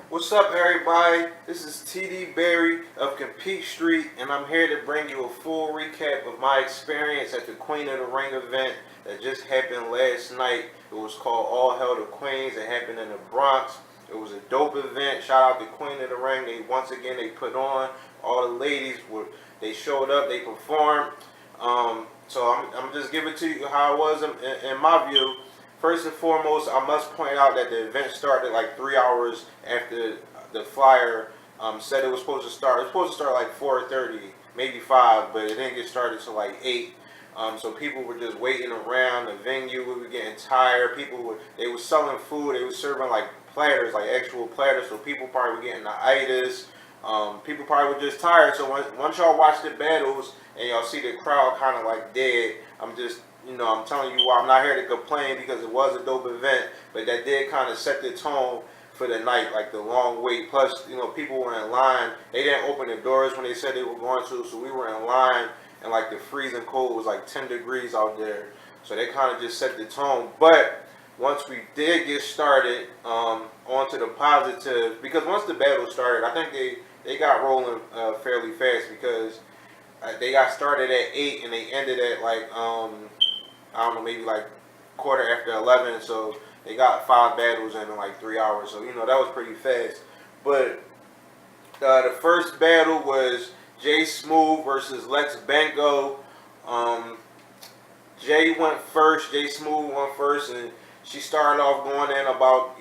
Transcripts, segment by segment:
What's up, everybody? This is TD Berry of Compete Street, and I'm here to bring you a full recap of my experience at the Queen of the Ring event that just happened last night. It was called All Hail the Queens. It happened in the Bronx. It was a dope event. Shout out to Queen of the Ring. They put on. All the ladies they showed up. They performed. So I'm just giving to you how it was in my view. First and foremost, I must point out that the event started like 3 hours after the flyer said it was supposed to start. It was supposed to start like 4:30, maybe 5, but it didn't get started till like 8. So people were just waiting around the venue. We were getting tired. They were selling food. They were serving like platters, like actual platters. So people probably were getting the itis. People probably were just tired. So once y'all watch the battles and y'all see the crowd kind of like dead, I'm telling you why. I'm not here to complain because it was a dope event, but that did kind of set the tone for the night, like the long wait. Plus, people were in line. They didn't open the doors when they said they were going to, so we were in line, and like the freezing cold was like 10 degrees out there. So they kind of just set the tone. But once we did get started, onto the positive, because once the battle started, I think they got rolling fairly fast because they got started at 8 and they ended at like I don't know, maybe like quarter after 11. So they got 5 battles in like 3 hours. So that was pretty fast. But the first battle was Jay Smooth versus Lex Banco. Jay went first. Jay Smooth went first, and she started off going in about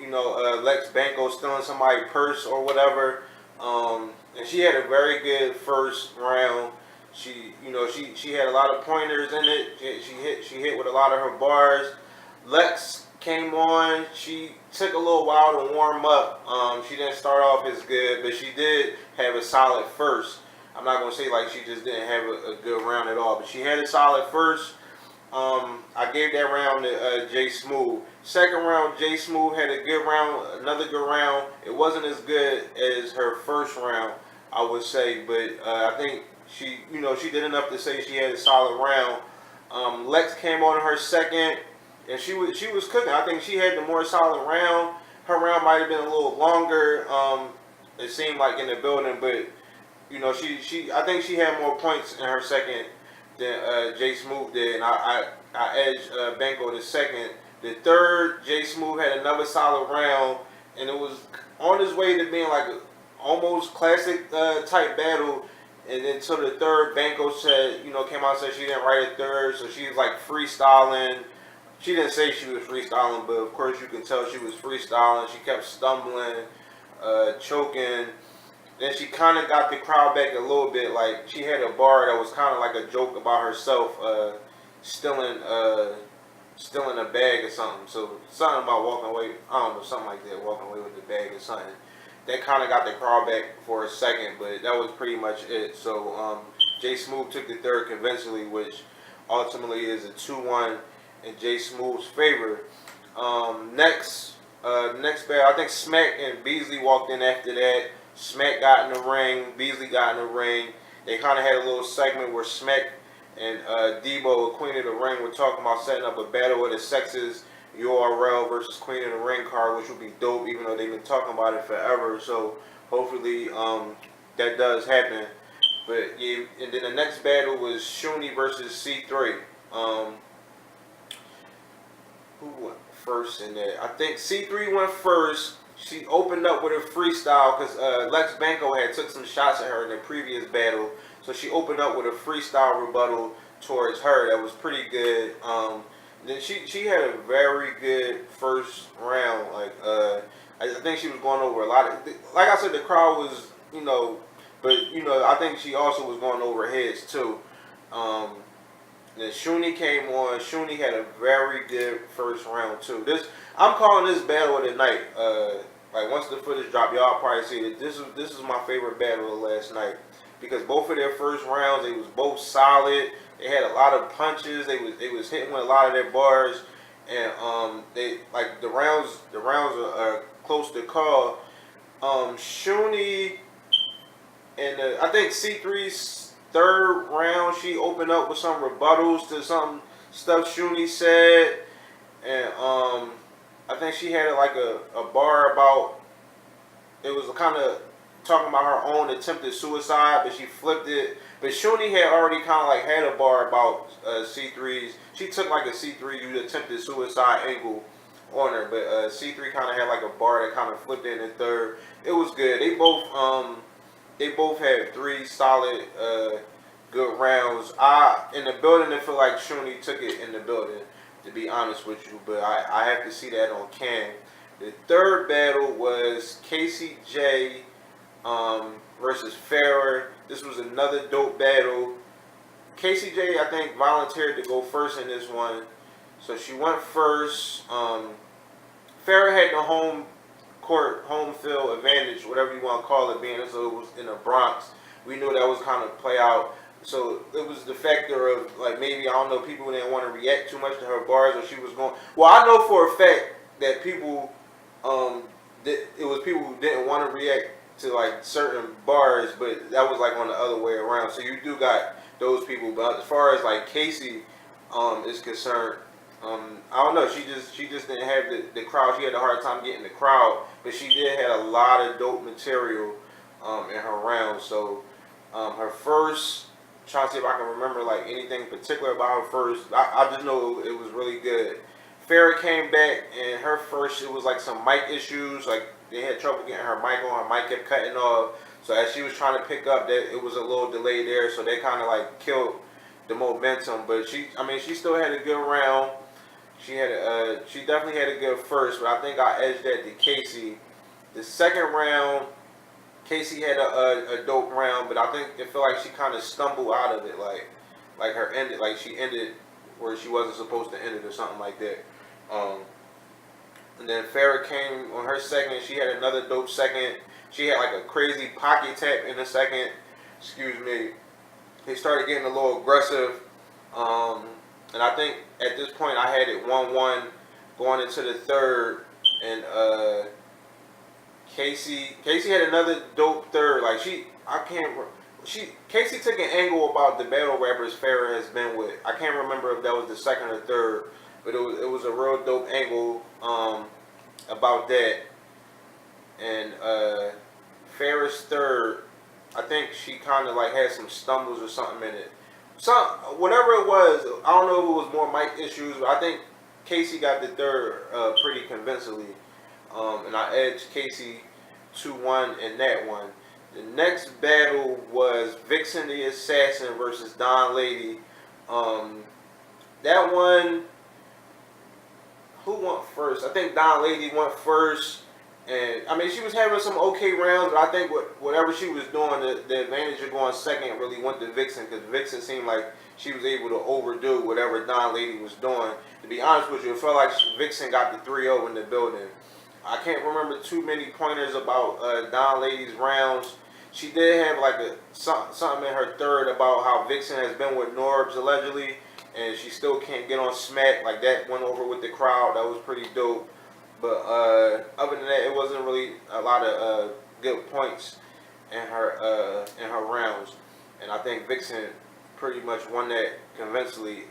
Lex Banco stealing somebody's purse or whatever. And she had a very good first round. She had a lot of pointers in it. She hit with a lot of her bars. Lex came on. She took a little while to warm up. She didn't start off as good, but she did have a solid first. I'm not gonna say like she just didn't have a good round at all, but she had a solid first. I gave that round to Jay Smooth. Second round, Jay Smooth had a good round, another good round. It wasn't as good as her first round, I would say, but I think she did enough to say she had a solid round. Lex came on her second, and she was cooking. I think she had the more solid round. Her round might have been a little longer. It seemed like in the building, but I think she had more points in her second than Jay Smooth did, and I edged Banco the second. The third, Jay Smooth had another solid round, and it was on his way to being like a almost classic type battle. And then to the third, Banco said, came out and said she didn't write a third, so she was like freestyling. She didn't say she was freestyling, but of course you can tell she was freestyling. She kept stumbling, choking. Then she kind of got the crowd back a little bit. Like she had a bar that was kind of like a joke about herself stealing a bag or something. So something about walking away. I don't know, something like that. Walking away with the bag or something. That kind of got the crowd back for a second, but that was pretty much it. So Jay Smooth took the third convincingly, which ultimately is a 2-1 in Jay Smooth's favor. Next battle, I think Smack and Beasley walked in after that. Smack got in the ring, Beasley got in the ring. They kind of had a little segment where Smack and Debo, Queen of the Ring, were talking about setting up a battle of the sexes, URL versus Queen of the Ring card, which would be dope, even though they've been talking about it forever. So hopefully that does happen. But yeah, and then the next battle was Shoni versus C3. Who went first in that? I think C3 went first. She opened up with a freestyle because Lex Banco had took some shots at her in the previous battle. So she opened up with a freestyle rebuttal towards her that was pretty good. Then she had a very good first round. Like I think she was going over a lot of. Like I said, the crowd was but I think she also was going over heads too. Then Shoni came on. Shoni had a very good first round too. I'm calling this battle of the night. Like once the footage dropped, y'all probably see it. This is my favorite battle of last night because both of their first rounds, they was both solid. They had a lot of punches. They was hitting with a lot of their bars, and they like the rounds are close to call. Shoni and I think C3's third round, she opened up with some rebuttals to some stuff Shoni said, and I think she had like a bar about it was kind of talking about her own attempted suicide, but she flipped it. But Shoni had already kind of like had a bar about C3's. She took like a C3 you attempted suicide angle on her, but C3 kind of had like a bar that kind of flipped it in the third. It was good. They both had three solid good rounds. In the building, I feel like Shoni took it in the building, to be honest with you, but I have to see that on cam. The third battle was Casey J versus Pharaoh. This was another dope battle. Casey J, I think, volunteered to go first in this one, so she went first. Pharaoh had the home court, home field advantage, whatever you want to call it, being as though it was in the Bronx. We knew that was kind of play out. So it was the factor of like maybe I don't know, people didn't want to react too much to her bars, or she was going. Well, I know for a fact that people, it was people who didn't want to react to like certain bars, but that was like on the other way around. So you do got those people, but as far as like Casey is concerned, I don't know. She just didn't have the crowd. She had a hard time getting the crowd, but she did have a lot of dope material in her round. So her first. Trying to see if I can remember like anything particular about her first. I just know it was really good. Pharaoh came back and her first, it was like some mic issues. Like they had trouble getting her mic on. Her mic kept cutting off. So as she was trying to pick up, that it was a little delay there. So they kind of like killed the momentum. But she still had a good round. She definitely had a good first. But I think I edged that to Casey. The second round, Casey had a dope round, but I think it felt like she kind of stumbled out of it, like her ended, like she ended where she wasn't supposed to end it or something like that. And then Pharaoh came on her second. She had another dope second. She had like a crazy pocket tap in the second. Excuse me. They started getting a little aggressive, and I think at this point I had it 1-1 going into the third, and Casey had another dope third. Like Casey took an angle about the battle rappers Pharaoh has been with. I can't remember if that was the second or third, but it was a real dope angle about that. And Pharaoh's third, I think she kind of like had some stumbles or something in it. Whatever it was, I don't know if it was more mic issues, but I think Casey got the third pretty convincingly. And I edged Casey 2-1 in that one. The next battle was Vixen the Assassin versus Don Lady. That one, who went first? I think Don Lady went first. And I mean, she was having some okay rounds, but I think whatever she was doing, the advantage of going second really went to Vixen, because Vixen seemed like she was able to overdo whatever Don Lady was doing. To be honest with you, it felt like Vixen got the 3-0 in the building. I can't remember too many pointers about Don Lady's rounds. She did have like something in her third about how Vixen has been with Norbs allegedly, and she still can't get on smack. Like that went over with the crowd. That was pretty dope. But other than that, it wasn't really a lot of good points in her rounds. And I think Vixen pretty much won that convincingly,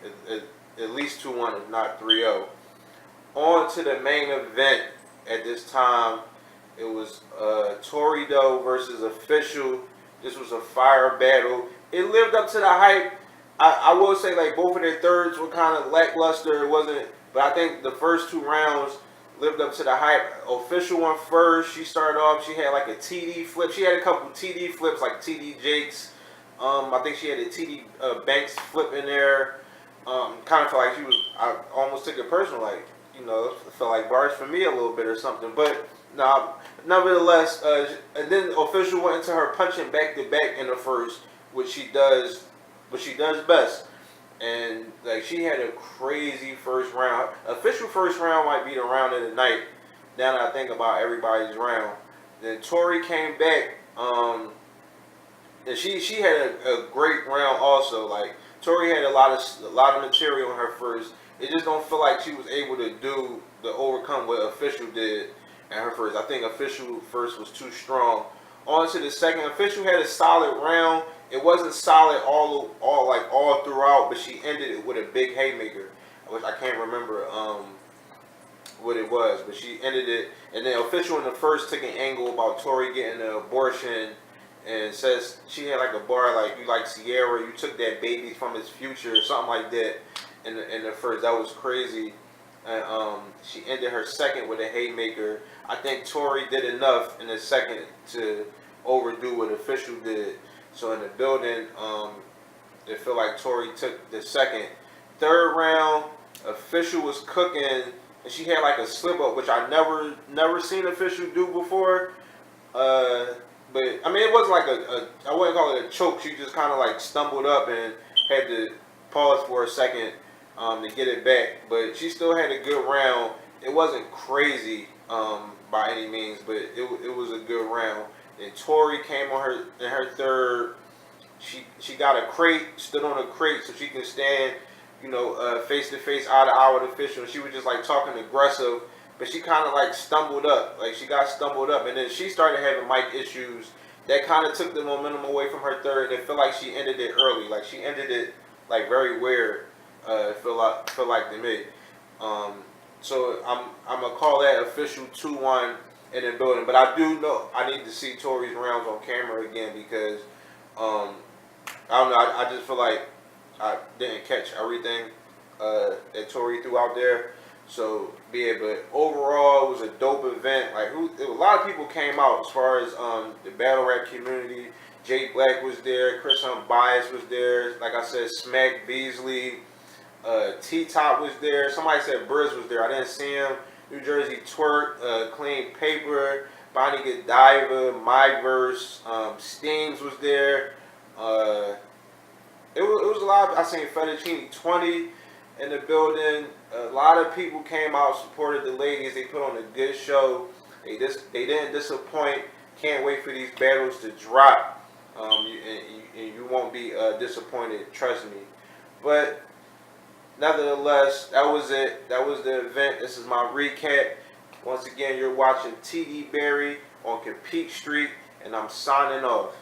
at least 2-1, if not 3-0. On to the main event. At this time, it was Torido versus Official. This was a fire battle. It lived up to the hype. I will say like both of their thirds were kind of lackluster. It wasn't, but I think the first two rounds lived up to the hype. Official went first. She started off. She had like a TD flip. She had a couple TD flips, like TD Jakes. I think she had a TD Banks flip in there. Kind of felt like she was. I almost took it personal, like. You know, it felt like bars for me a little bit or something. But no, nevertheless, and then Official went into her punching back to back in the first, which she does best. And like she had a crazy first round. Official first round might be the round of the night. Now that I think about everybody's round. Then Tori came back. And she had a great round also. Like Tori had a lot of material in her first. It just don't feel like she was able to do the overcome what Official did in her first. I think Official first was too strong. On to the second. Official had a solid round. It wasn't solid all throughout, but she ended it with a big haymaker, which I can't remember what it was, but she ended it. And the official in the first took an angle about Tori getting an abortion, and says she had like a bar like, you like Sierra, you took that baby from his future or something like that. In the first, that was crazy. And she ended her second with a haymaker. I think Tori did enough in the second to overdo what official did. So in the building, it felt like Tori took the second. Third round, official was cooking, and she had like a slip up, which I never seen official do before. But I mean, it wasn't like I wouldn't call it a choke. She just kind of like stumbled up and had to pause for a second to get it back. But she still had a good round. It wasn't crazy by any means, but it was a good round. And Tori came on her in her third. She got a crate, stood on a crate so she can stand, face to face, eye to eye with official. She was just like talking aggressive, but she kind of like stumbled up. Like she got stumbled up, and then she started having mic issues. That kind of took the momentum away from her third. And it felt like she ended it early. Like she ended it like very weird. Feel like to me. So I'm gonna call that official 2-1 in the building. But I do know I need to see Tori's rounds on camera again because I don't know. I just feel like I didn't catch everything that Tori threw out there. So yeah, but overall it was a dope event. Like a lot of people came out as far as the battle rap community. Jay Black was there, Chris Unbiased was there. Like I said, Smack Beasley, T-Top was there. Somebody said Briz was there. I didn't see him. New Jersey Twerk, Clean Paper, Bonnie Godiva, Myverse, Steams was there. It was a lot. I seen Fettuccine 20 in the building. A lot of people came out, supported the ladies. They put on a good show. They didn't disappoint. Can't wait for these battles to drop. You won't be disappointed. Trust me. But nevertheless, that was it. That was the event. This is my recap. Once again, you're watching TD Berry on Compete Street, and I'm signing off.